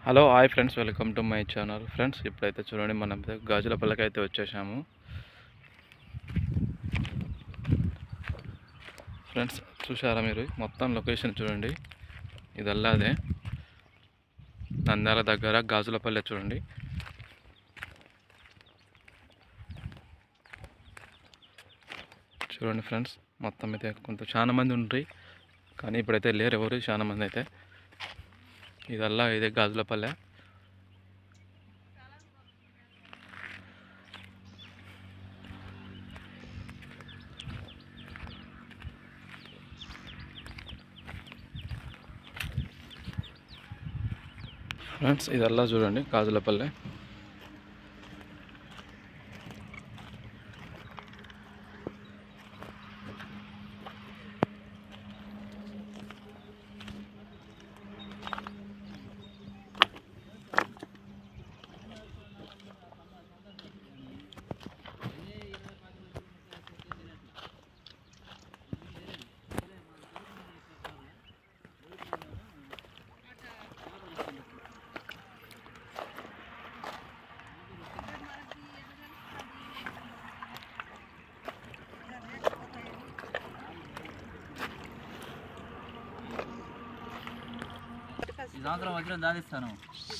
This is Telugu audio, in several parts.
Hello hi friends, welcome to my channel. Friends, ఇప్పుడైతే చూడండి, మనం గాజులపల్లికి అయితే వచ్చేసాము. ఫ్రెండ్స్, చూసారా మీరు? మొత్తం లొకేషన్ చూడండి. ఇదల్లా అదే నంద్యాల దగ్గర గాజులపల్లి. చూడండి, చూడండి ఫ్రెండ్స్, మొత్తం అయితే చాలా మంది ఉంటాయి, కానీ ఇప్పుడైతే లేరు ఎవరు. చాలా మంది అయితే ఇదల్లా ఇదే గాజులపల్లె. ఫ్రెండ్స్, ఇదల్లా చూడండి గాజులపల్లె.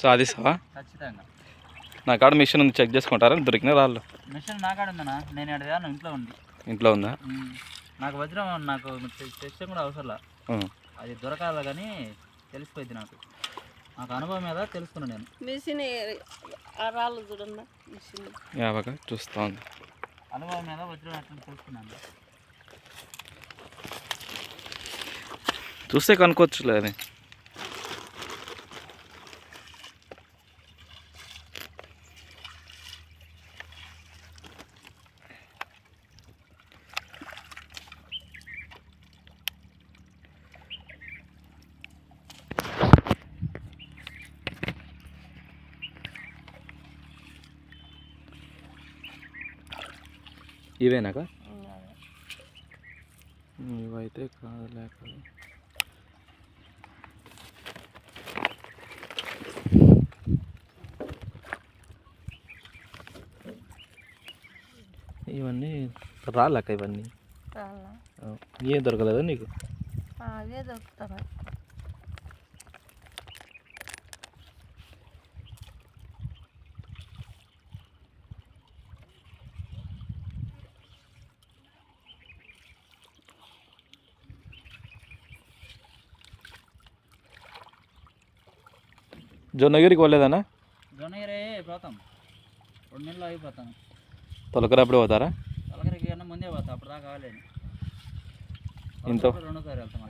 సాధిస్తావా? ఖచ్చితంగా. నా కాడ మిషన్ ఉంది, చెక్ చేసుకుంటారా? దొరికిన రాళ్ళు మిషన్ నా కాడ ఉందన్నా, నేను అడిగాను. ఇంట్లో ఉంది. ఇంట్లో ఉందా? నాకు వజ్రం నాకు తెచ్చడం కూడా అవసరం. అది దొరకాలి కానీ తెలిసిపోయింది. నాకు అనుభవం మీద తెలుసుకున్నాను నేను. మిషన్ రాళ్ళు చూడన్నా, మిషన్ యావగా చూస్తా ఉంది. అనుభవం మీద వజ్రం ఎట్లా తెలుసుకున్నాను. చూస్తే కనుక్కోవచ్చులే అది. ఇవేనాక? ఇవైతే కాదు లేక ఇవన్నీ రాళ్ళక? ఇవన్నీ ఏం దొరకలేదా నీకు? అవే దొరుకుతారా? జొన్నగిరికి పోలేదనా? జొన్నగిరి పోతాం, 2 నెలలు అయిపోతాను. తొలకరప్పుడు పోతారా? తొలకరికి కన్నా ముందే పోతాం, అప్పుడు దాకా కాలేదు. రెండోసారి వెళ్తాం.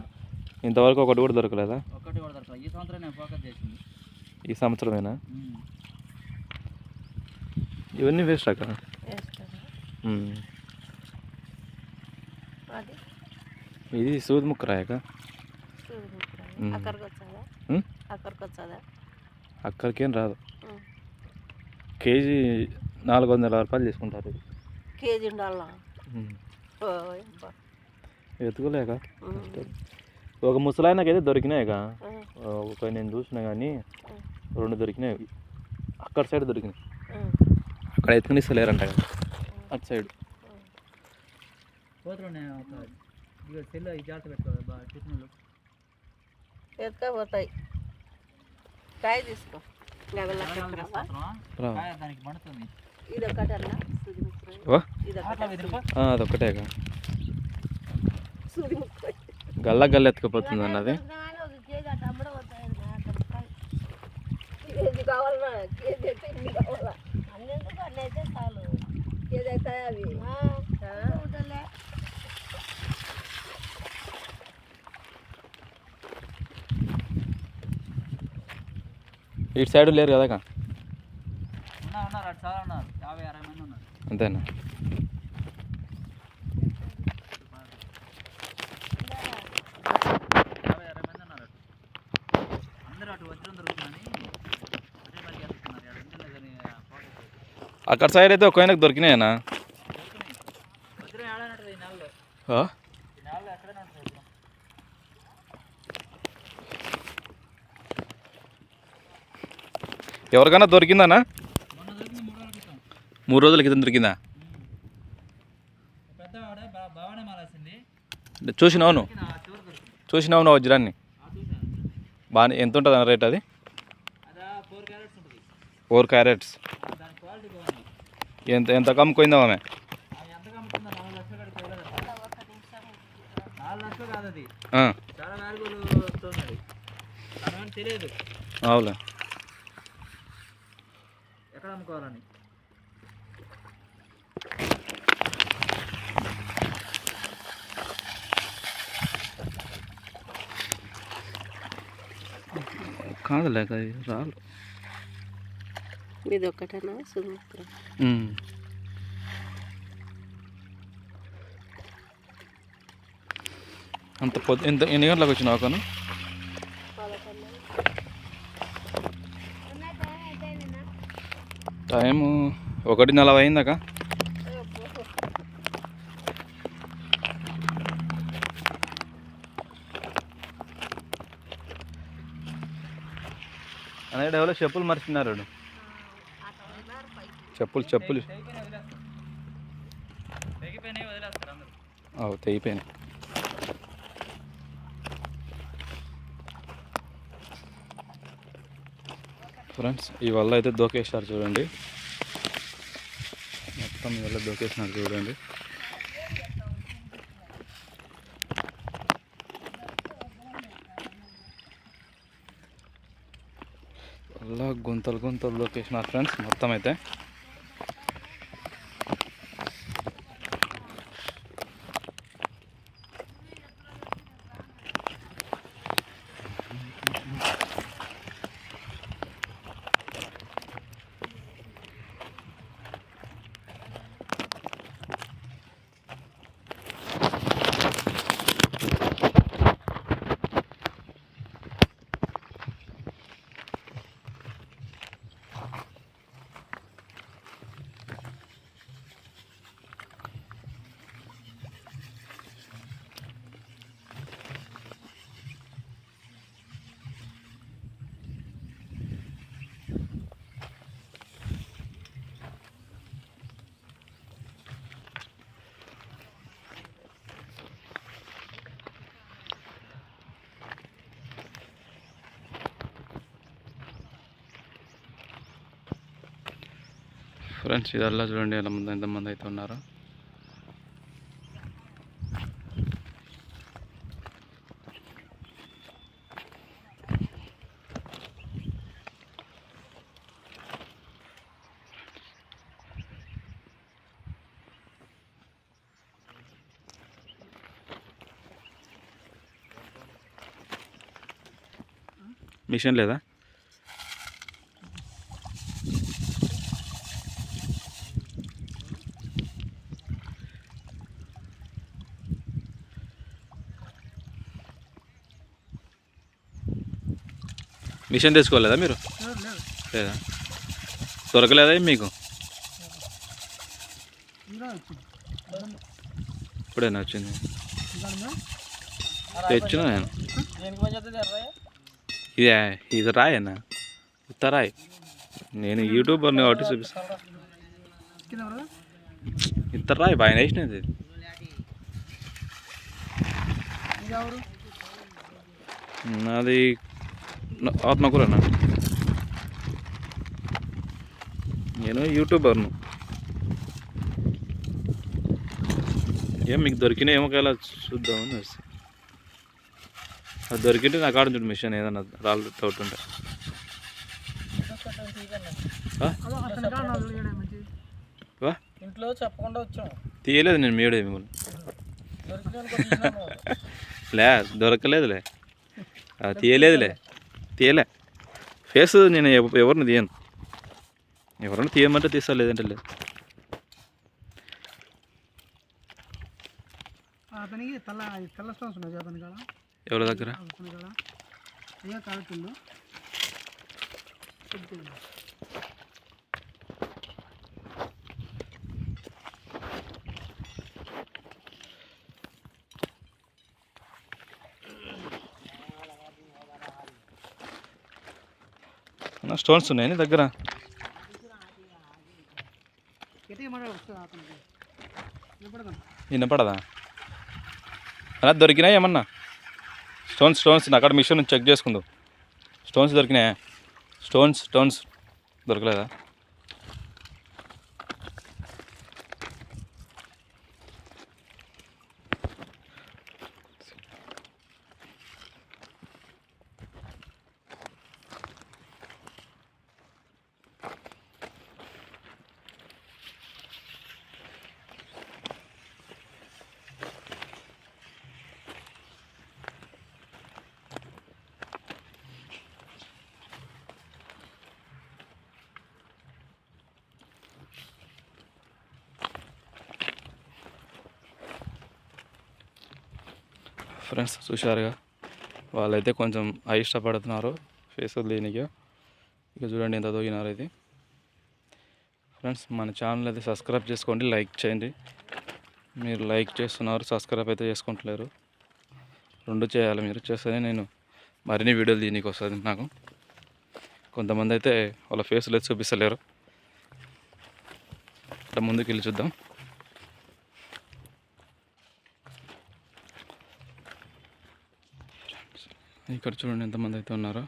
ఇంతవరకు ఒకటి కూడా దొరకలేదా? ఒకటి కూడా దొరకలేదు. ఈ సంవత్సరం నేను ఫోకస్ చేసింది. ఈ సంవత్సరమేనా? ఇవన్నీ వేస్ట్ అక్క. ఇది సూది ముక్కరాయక? అక్కడికేం రాదు. కేజీ 400 రూపాయలు తీసుకుంటారు. ఇది కేజీ ఉండాలా? ఎత్తుకోలేక ఒక ముసలాయనకైతే దొరికినాయిగా. ఒక నేను చూసినా కానీ 2 దొరికినాయి. అక్కడ సైడ్ దొరికినాయి. అక్కడ ఎత్తుకుని ఇస్తలేరంట కదా, అటు సైడ్. ఎత్తుకపోతాయి. కాయ తీసుకో. అదొక్కటేగా. గల్ల గల్ల ఎత్తుకుపోతుంది అన్నది. కావాలన్నా కేజీ అయితే ఇన్ని కావాలా? అన్నెందుకు అన్నైతే చాలు. కేజీ అవుతాయి అవి. ఇటు సైడ్ లేరు కదా? ఉన్నారు, అటు చాలా ఉన్నారు. 50-60 మంది ఉన్నారు. అంతేనా? అక్కడ సైడ్ అయితే ఒక ఆయనకు దొరికినాయనా? ఎవరికైనా దొరికిందానా? మొన్న దొరికింది 3 రోజుల క్రితం. 3 రోజుల క్రితం దొరికిందా? పెద్దవాడే బాగానే మారాల్సింది. చూసినావు నువ్వు? చివరి దొరికింది. చూసినావు నువ్వు వజ్రాన్ని? చూసాను. బాగా ఎంత ఉంటుంది అన్న రేట్ అది? అదా 4 క్యారెట్స్ ఉంటుంది. 4 క్యారెట్స్. దాని క్వాలిటీ బాగుంది. ఎంత కమ్ముకుందాం ఆమె? అది ఎంత కమ్ముతుందో 4 లక్షలు కడితే పోలేదు. 4 లక్షలు కాదు అది. ఆ, చాలా వాల్యుబుల్ వస్తుంది అది. దాని తెలియదు అవులే. ఎక్కడ అమ్ముకోవాలని. కాదులే అది రాలు. ఇది ఒక్కటేనా సుమిత్ర? అంత ఎంత ఎన్ని గంటలకు వచ్చినావు అక్కను? టైము 1:40 అయిందాక. అనేది ఎవరో చెప్పులు మర్చినారు. చెప్పులు తెగిపోయినాయి వదిలేస్తారు అందరూ. తెగిపోయినాయి. ఫ్రెండ్స్ ఇవాళ అయితే దోకేసినారు చూడండి, మొత్తం ఇవాళ దోకేసినారు చూడండి. అలా గుంతలు దోకేసినారు ఫ్రెండ్స్ మొత్తం అయితే. ఫ్రెండ్స్ ఇదల్లా చూడండి ఎంతమంది అయితే ఉన్నారు. మిషన్ లేదా? మిషన్ తెచ్చుకోలేదా మీరు? లేదా? దొరకలేదా మీకు? ఇప్పుడేనా వచ్చింది? తెచ్చిన నేను. ఇది రాయన్నా, ఇంత రాయి. నేను యూట్యూబర్ని కాబట్టి చూపిస్తాను. ఇంత రాయి పైన వేసినది. నాది ఆత్మకూరనా? నేను యూట్యూబర్ను. ఏం మీకు దొరికినా ఏమో ఎలా చూద్దామని వస్తే అది దొరికింటే నాకు ఆడ చూడు మిషన్ ఏదన్నా రాళ్ళు డౌట్ ఉంటే. ఇంట్లో చెప్పకుండా వచ్చాం. తీయలేదు నేను మీడే మిమ్మల్ని. లే దొరకలేదులే, తీయలే ఫేస్. నేను ఎవరిని తీయను, ఎవరైనా తీయమంటే తీస్తా, లేదంటే లేదు. ఎవరి దగ్గర? స్టోన్స్ ఉన్నాయి నీ దగ్గర? వినపడదా? అలా దొరికినాయి ఏమన్నా స్టోన్స్ అక్కడ మిషన్ చెక్ చేసుకుందాం. స్టోన్స్ దొరికినాయా? స్టోన్స్ దొరకలేదా? ఫ్రెండ్స్ చూశారుగా, వాళ్ళైతే కొంచెం ఇష్టపడుతున్నారు ఫేస్ వదిలేనిగా. ఇక చూడండి ఎంత తోగినారు ఇది. ఫ్రెండ్స్ మన ఛానల్ అయితే సబ్స్క్రైబ్ చేసుకోండి, లైక్ చేయండి. మీరు లైక్ చేస్తున్నారు, సబ్స్క్రైబ్ అయితే చేసుకుంటలేరు. రెండు చేయాలి, మీరు చేస్తేనే నేను మరిన్ని వీడియోలు దీనికి వస్తుంది నాకు. కొంతమంది అయితే వాళ్ళ ఫేస్లో అయితే చూపిస్తలేరు. ఇక్కడ ముందుకు వెళ్ళి చూద్దాం. ఇక్కడ చూడండి ఎంతమంది అయితే ఉన్నారో.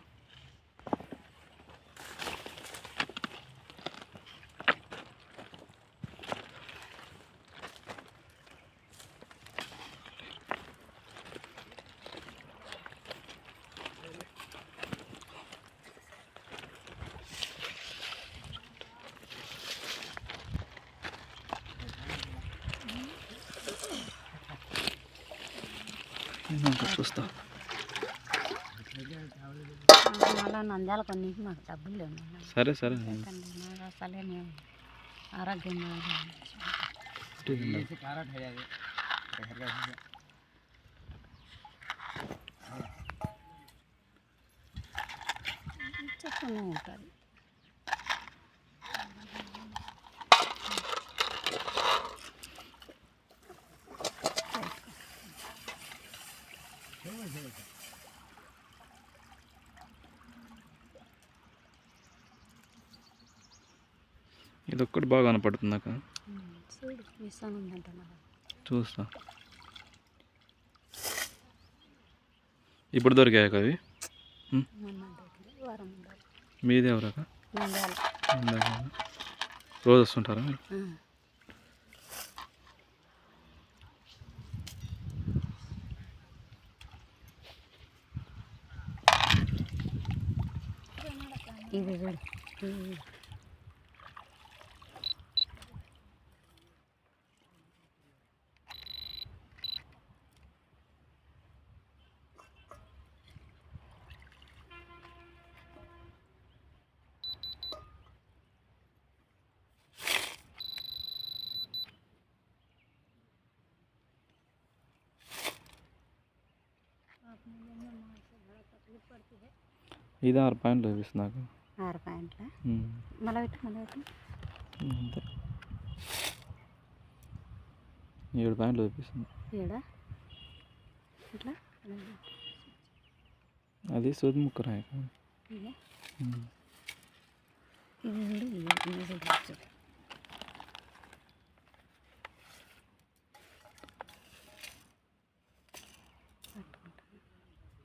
చూస్తా మళ్ళీ నంద్యాల కొన్ని మాకు డబ్బులు లేవు. సరే అసలే మేము ఆరోగ్యంగా చెప్తూనే ఉంటుంది. ఇది ఒక్కటి బాగా కనపడుతుంది నాకు. చూస్తా. ఇప్పుడు దొరికాయి అవి. మీది ఎవరాక? రోజు వస్తుంటారా మీరు? ఇది చూడు. ఇది 6 పాయింట్లు చూపిస్తుంది నాకు. 6 పాయింట్ల మళ్ళీ పెట్టు. అంతే 7 పాయింట్లు చూపిస్తుంది. ఇట్లా అది సూది ముక్క రాయ.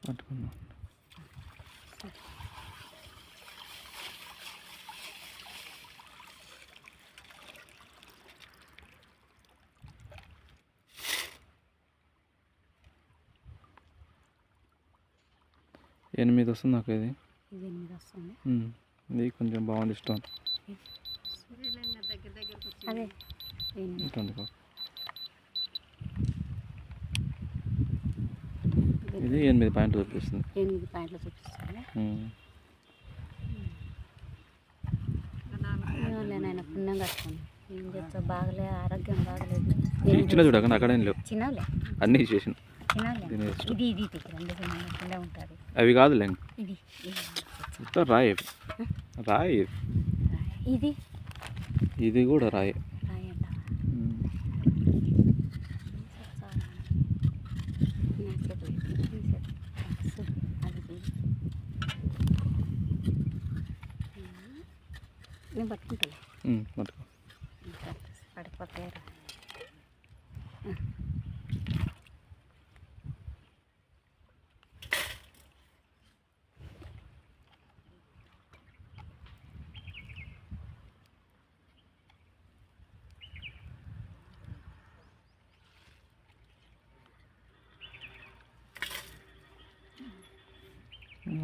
పట్టుకున్నా. ఎనిమిది వస్తుంది నాకు ఇది. ఇది కొంచెం బాగుంది ఇష్టం. ఇది 8 పాయింట్లు చూపిస్తుంది. 8 పాయింట్లు చూపిస్తుంది. పుణ్యం కట్టుకోండి. ఏం చేస్తా బాగలే, ఆరోగ్యం బాగలేదు. చిన్న చూడక అక్కడేం లేవు, చిన్నలే అన్నీ చేసిన. ఇది ఉంటుంది. అవి కాదులే, ఇది రాయి రాయి. ఇది కూడా రాయి. నేను పట్టుకుంటాను. పట్టుకో. పడిపోతాయి.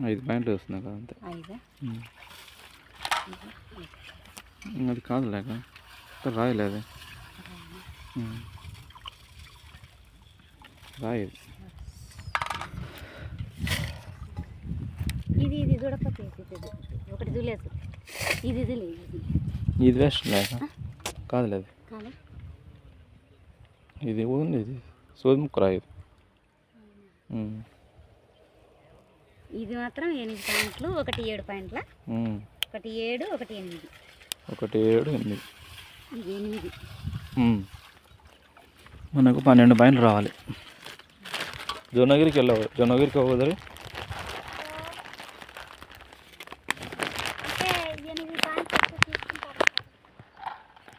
ఐదు పాయింట్లు వస్తున్నాయి కదా అంతే. ఐదా? అది కాదు లేక రాయలేదు రాయదు. ఇది చూడకపోతే ఒకటి చూలేదు. ఇది ఇది వేస్ట్ లేక కాదు లేదు. ఇది ఉంది, ఇది సోది ముక్క రాయదు. ఇది మాత్రం 8 పాయింట్లు, ఒకటి 7 పాయింట్ల, ఒకటి 7, ఒకటి 8. ఒకటి 7, 8. ఇది 8. మనకు 12 పాయింట్లు రావాలి. జొన్నగిరికి వెళ్ళవు, జొన్నగిరికి అవ్వదు.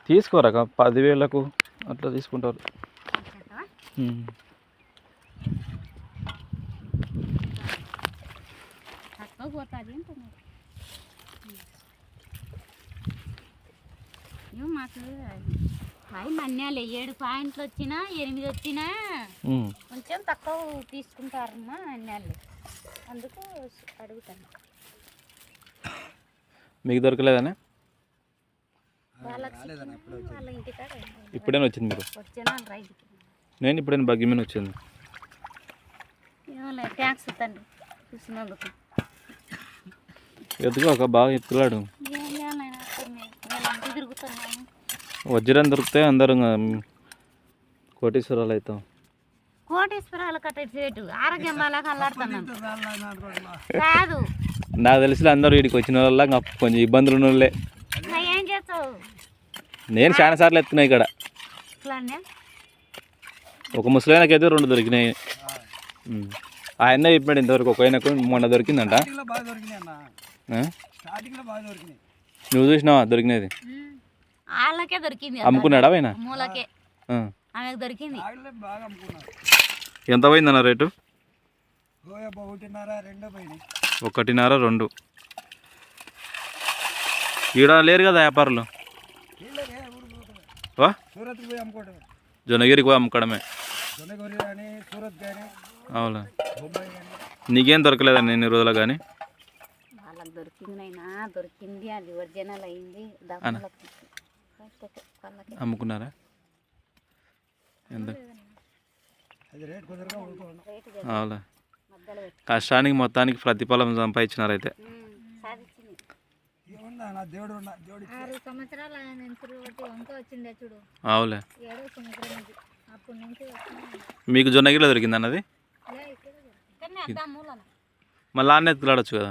తీసుకోరాక 10,000కు అట్లా తీసుకుంటారు. మాకు మన్యాలే 7 పాయింట్లు వచ్చినా 8 వచ్చినా కొంచెం తక్కువ తీసుకుంటారమ్మా అన్యాలు, అందుకు అడుగుతాను. మీకు దొరకలేదనే? వాళ్ళ ఇంటికాడ ఇప్పుడైనా వచ్చింది మీరు? వచ్చాను రైతుకి. నేను ఇప్పుడైనా బగ్గి మీద వచ్చింది. ఏమో ట్యాక్స్ తండ్రి చూసినందుకు. ఎత్తుకోక బాగా ఎత్తులాడు. తిరుగుతున్నాను. వజ్రం దొరికితే అందరూ కోటీశ్వరాలు అవుతాం. కోటీశ్వరాలు కట్టేసేటు ఆరోగ్యం బాగా కల్లాడుతున్నాను కాదు. నాకు తెలిసి అందరూ వీడికి వచ్చిన వాళ్ళ కొంచెం ఇబ్బందులు ఉన్న వాళ్ళే. ఏం చేస్తావు? నేను చాలా సార్లు ఎత్తుకున్నాయి ఇక్కడ. ఒక ముసలాయనకైతే 2 దొరికినాయి. ఆయన చెప్పాడు ఇంతవరకు ఒక ఆయనకు మొన్న దొరికిందంట. నువ్వు చూసినావా దొరికినది? వాళ్ళకే దొరికింది. అమ్ముకున్నాడా ఆయన? మూలకే ఆమెకు దొరికింది. ఎంత పోయిందన్న రేటు? 1.5, 2. ఈడ లేరు కదా వ్యాపారులు? జొన్నగిరికి పోయి అమ్ముకోవడమే. అవునా? నీకేం దొరకలేదండి ఎన్ని రోజులు కానీ? వాళ్ళకి దొరికిందైనా దొరికింది, అది ఒరిజినల్ అయింది. అమ్ముకున్నారా? ఎంత? అవునా? కష్టానికి మొత్తానికి ప్రతిఫలం సంపాదించినారైతే. 6 సంవత్సరాలు వచ్చిందే చూడు. అవులే. మీకు జొన్నగిరిలో దొరికింది అన్నది? మళ్ళీ అన్న ఎత్తులాడచ్చు కదా.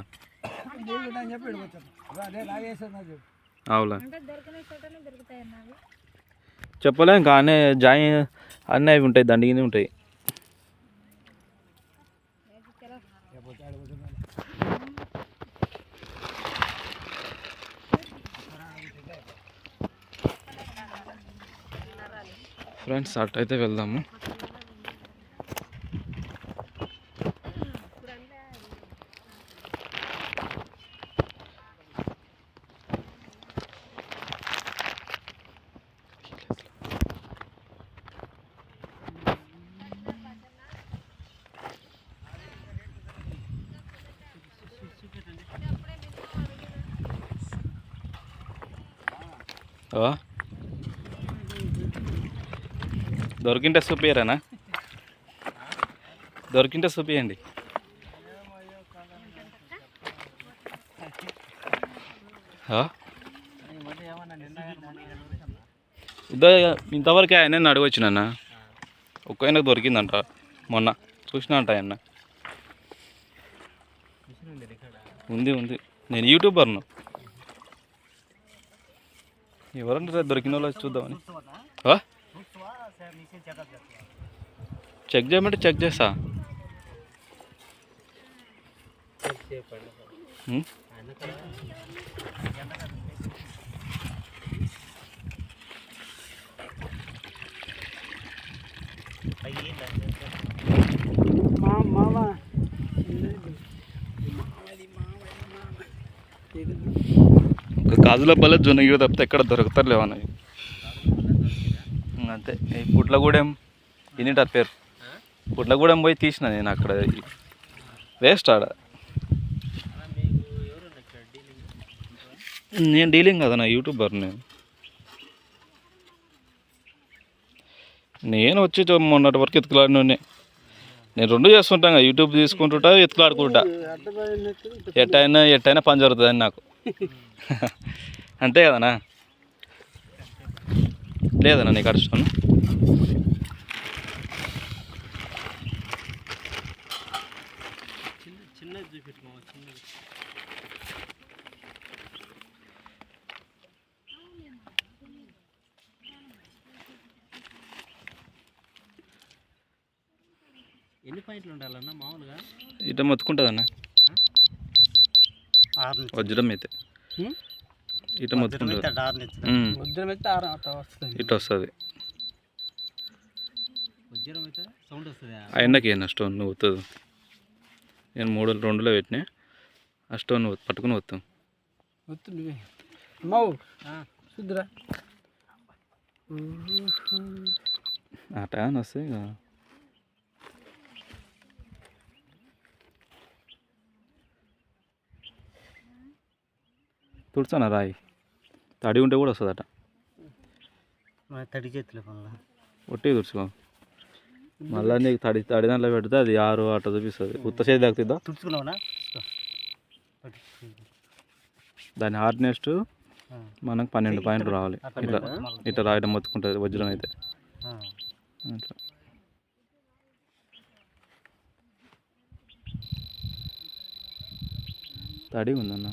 అవులా? చెప్పలేం ఇంకా అన్నీ అన్నీ అవి ఉంటాయి, దండిగానే ఉంటాయి. ఫ్రెండ్స్ అట్టయితే వెళ్దాము. దొరికింటే చూపియరానా? దొరికింటే చూపియండి. ఇంతవరకు ఆయన అడగొచ్చినన్న ఒక్క ఆయనకు దొరికిందంట మొన్న చూసినా అంట. ఆయన ఉంది. నేను యూట్యూబర్ను. ఎవరంటే దొరికిన వాళ్ళు చూద్దామని. చెక్ చేయమంటే చెక్ చేస్తా. ఒక గాజుల బల్ల జొన్నగిరి తప్పితే ఎక్కడ దొరుకుతారు అన్నవి అంతే. ఈ పుట్లగూడెం ఇన్నిటారు పేరు, పుట్లగూడెం పోయి తీసిన నేను అక్కడ, వేస్ట్ ఆడ. నేను డీలింగ్ కదా నా యూట్యూబర్ నేను వచ్చి మొన్నటి వరకు ఎత్తుకులాడినే. నేను రెండు చేస్తుంటాను కదా, యూట్యూబ్ తీసుకుంటుంటా ఎత్తుకులాడుకుంటా. ఎట్టయినా పని జరుగుతుందని నాకు అంతే కదనా. లేదన్నా నీకు అడుస్తాను. ఎన్ని పాయింట్లు ఉండాలన్నా మామూలుగా? ఇట మొత్తుకుంటుందన్న వజ్రం అయితే ఇట మొత్తుకుంటుంది, ఇట వస్తుంది. ఆ ఎండకి ఏనా స్టోన్ నువ్వు వస్తుంది. నేను 2లో పెట్టినా, ఆ స్టోన్ పట్టుకుని వస్తాం. ఆ టైం వస్తే ఇక తుడుచానా రాయి, తడి ఉంటే కూడా వస్తుందట. తడి చేతులు ఒట్టి తుడుచుకో, మళ్ళీ నీకు తడి దాంట్లో పెడితే అది 6 అట్లా చూపిస్తుంది. ఉత్త చేతి తాకుతుందా తుడుచుకున్నావునా? దాని హార్డ్నెస్ మనకు 12 పాయింట్లు రావాలి. ఇట్లా ఇట్లా రాయడం మొత్తుకుంటుంది వజ్రం అయితే. అట్లా తడి ఉందన్న,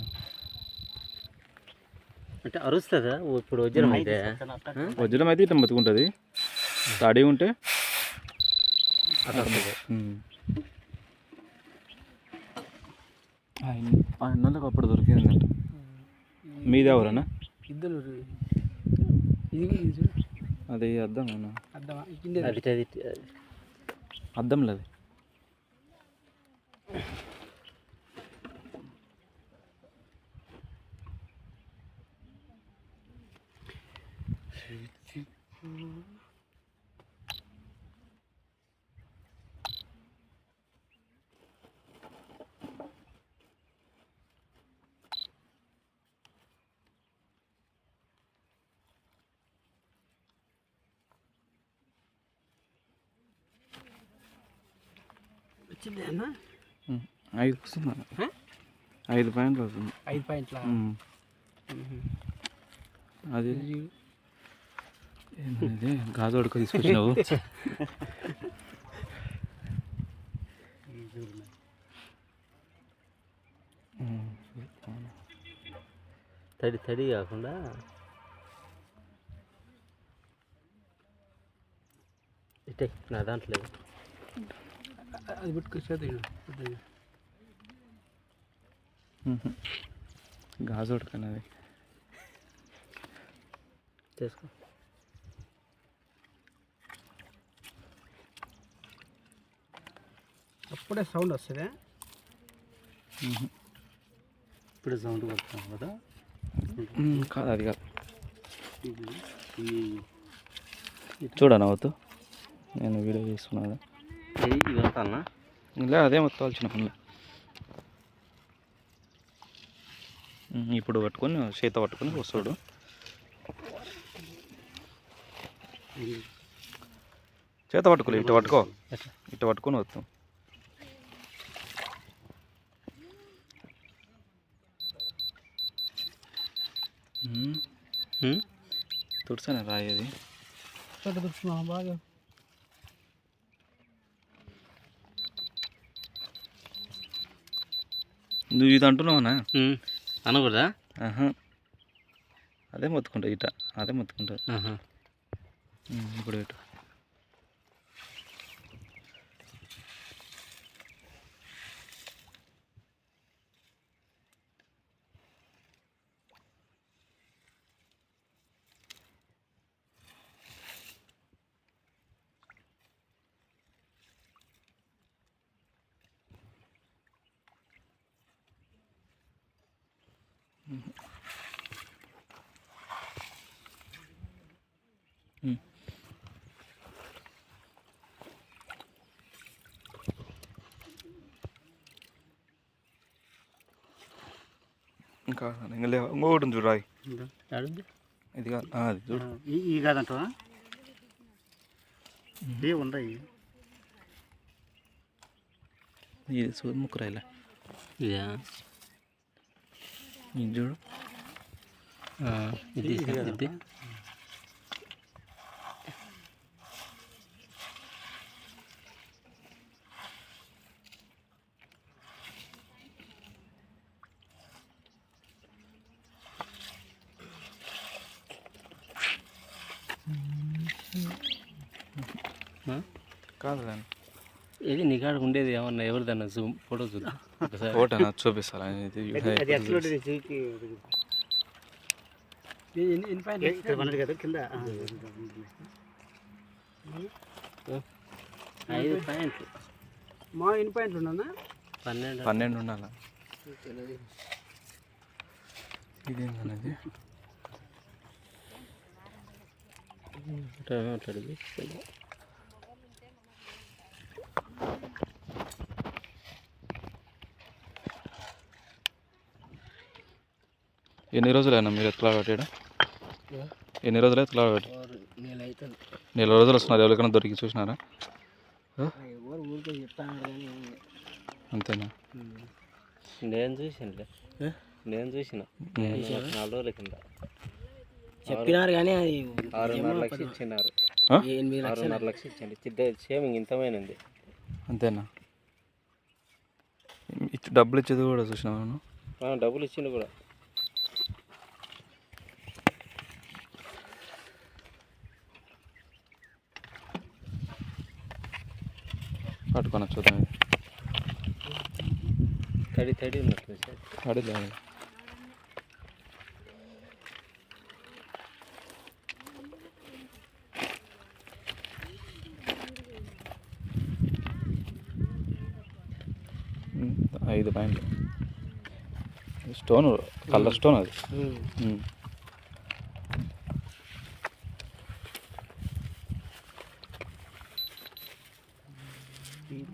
అంటే అరుస్తుందా ఇప్పుడు వజ్రం అయితే? వజ్రం అయితే ఇట్లా మొత్తుకుంటుంది, తడి ఉంటే ఆయనకు అప్పుడు దొరికిందంట. మీది ఎవరన్నా? అది అద్దం అన్న, అద్దం లేదు. వచ్చిందేనా? 5 వస్తుంది, 5 పాయింట్లు వస్తుంది. 5 పాయింట్ల అది ఏంటంటే గాజు ఉడక తీసుకొచ్చినావు. తడి కాకుండా ఇటే నా దాంట్లో అది పెట్టుకొచ్చేది గాజు ఉడకనది చేసుకో. అప్పుడే సౌండ్ వస్తుందా? ఇప్పుడే సౌండ్ వస్తాం కదా. కాదు అది కాదు, చూడనా వద్దు, నేను వీడియో తీసుకున్నా కదా. లే అదే మొత్తం వచ్చిన పనులు. ఇప్పుడు పట్టుకొని చేత పట్టుకొని వస్తాడు. చేత పట్టుకోలే, ఇటు పట్టుకో, ఇటు పట్టుకొని వస్తాం. తుడిసాను రాయేది బాగా. నువ్వు ఇది అంటున్నావునా? అనకూడదా? అదే మొత్తుకుంటా, ఇట అదే మొత్తుకుంటా. ఇప్పుడు ఇటు ఇంకా ఇంకా లేవు ఇంకొకటి ఉంది చూడాయి అడుగు ఇది కాదు అది చూడు ఈ కాదంటావా ఏ ఉన్నాయి ఇది సూది ముక్కురాయిలా ఇదా ఇది చూడు ఇది ఇది కాదులే ఇది నీకాడ ఉండేది ఏమన్నా ఎవరిదన్నా ఫోటో చూద్దాం ఒకసారి ఫోటో నాకు చూపిస్తారా ఇది కింద 5 పాయింట్లు మా ఎన్ని పాయింట్లు ఉన్నా 12 ఉండాలా ఇదేందన్నది మాట్లాడేది ఎన్ని రోజులైనా మీరు ఎత్తులా పెట్టాడు ఎన్ని రోజులు ఎత్తులా పెట్టి నెల రోజులు వస్తున్నారు ఎవరికైనా దొరికి చూసినారా అంతేనా నేను చూసానులే నేను చూసిన 4 రోజుల కింద చెప్పినారు కానీ అది 6.5 లక్షలు ఇచ్చినారు 6.5 లక్షలు ఇచ్చింది సేమింగ్ ఇంతమైనది అంతేనా డబ్బులు ఇచ్చేది కూడా చూసినాను డబ్బులు ఇచ్చింది కూడా పట్టుకొని చూద్దాం తడి ఉన్నట్టు తడి లేదు ఐదు పాయింట్లు స్టోన్ కలర్ స్టోన్ అది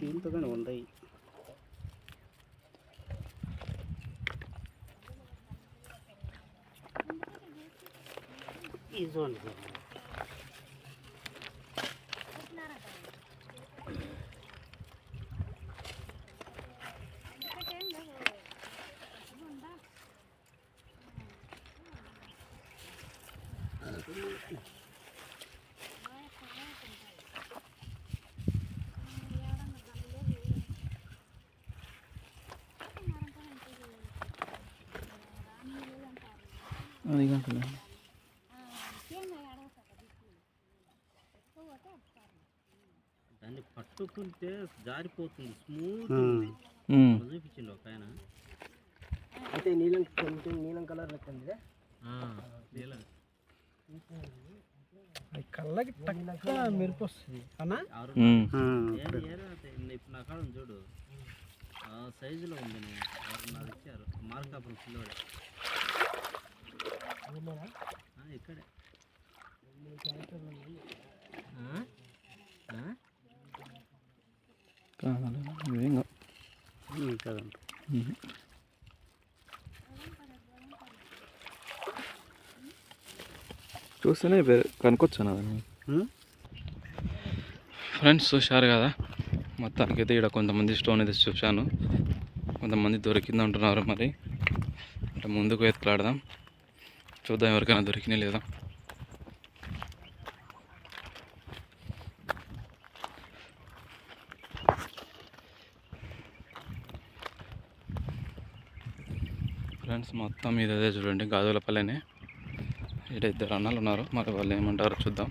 దీంతోనే ఉన్నాయి ఇది చూడండి అది కాకుండా దాన్ని పట్టుకుంటే జారిపోతుంది స్మూత్ చూపించింది ఒక ఆయన అయితే నీలం కలర్ లెక్కండి నీలం కళ్ళకి టక్క మెరుపు వస్తుంది అన్నా ఇప్పుడు నా కాలం చూడు సైజులో ఉంది నాకు ఇచ్చారు మార్కాపురం పిల్లోడే ఇక్కడే కదంట చూస్తేనే కనుక్కొచ్చాను అదని ఫ్రెండ్స్ చూశారు కదా మొత్తానికి అయితే ఇక్కడ కొంతమంది స్టోన్ అయితే చూశాను కొంతమంది దొరికింది అంటున్నారు మరి అంటే ముందుకు ఎత్తులాడదాం చూద్దాం ఎవరికైనా దొరికినా లేదా ఫ్రెండ్స్ మొత్తం మీద అదే చూడండి గాజులపల్లెనే ఇక్కడ 2 అన్నలు ఉన్నారు మరి వాళ్ళు ఏమంటారో చూద్దాం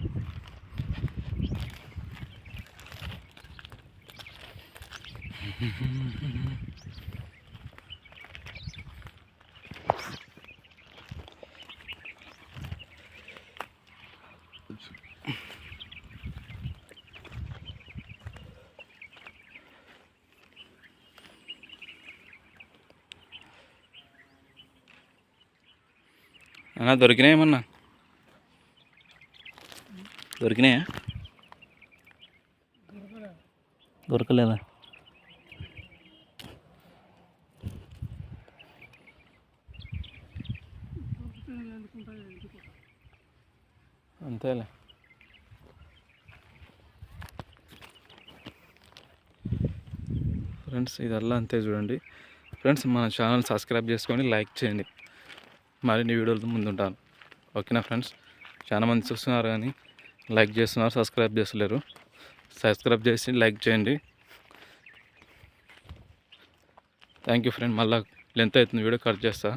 అన్నా దొరికినాయేమన్నా దొరికినాయా దొరకలేదా అంతేలే ఫ్రెండ్స్ ఇదల్లా అంతే చూడండి ఫ్రెండ్స్ మన ఛానల్ సబ్స్క్రైబ్ చేసుకొని లైక్ చేయండి మరిన్ని వీడియోలతో ముందుంటాను ఓకేనా ఫ్రెండ్స్ చాలా మంది చూస్తున్నారు కానీ లైక్ చేస్తున్నారు సబ్స్క్రైబ్ చేస్తలేరు సబ్స్క్రైబ్ చేసి లైక్ చేయండి థ్యాంక్ యూ ఫ్రెండ్ మళ్ళీ లెంత్ అవుతుంది వీడియో కట్ చేస్తా